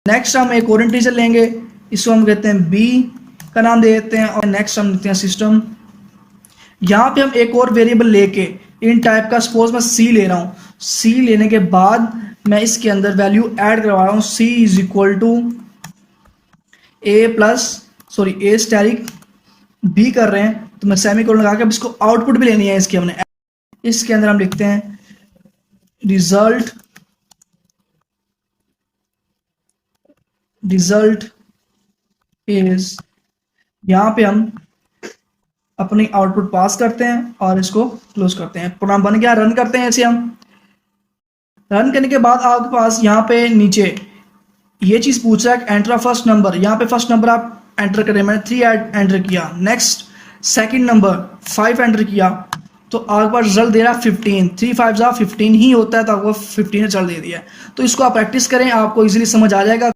Next हम एक और इंटीजर लेंगे, इसको हम कहते हैं बी का नाम दे देते हैं, और नेक्स्ट हम लिखते हैं सिस्टम। यहाँ पे हम एक और वेरिएबल लेके इन टाइप का, सपोज मैं सी ले रहा हूँ, सी लेने के बाद मैं इसके अंदर वैल्यू ऐड करवा रहा हूँ, C is equal to A static B कर रहे हैं, तो मैं सेमीकोलन लगा के अब इसको आउटपुट भी लेनी है इसकी हमने। इसके अंदर हम लिखते हैं रिजल्ट इज, यहाँ पे हम अपनी आउटपुट पास करते हैं और इसको क्लोज करते हैं। प्रोग्राम बन गया, रन करते हैं इसे हम। रन करने के बाद आपके पास यहाँ पे नीचे ये चीज़ पूछ रहा है एंटर फर्स्ट नंबर, यहाँ पे फर्स्ट नंबर आप एंटर करें, मैंने 3 एंटर किया। नेक्स्ट सेकंड नंबर 5 एंटर किया, तो आपके पास रिजल्ट दे रहा है 15, 3 5 15 ही होता है, तो आपको 15 रिजल्ट दे दिया। तो इसको आप प्रैक्टिस करें, आपको इजीली समझ आ जाएगा।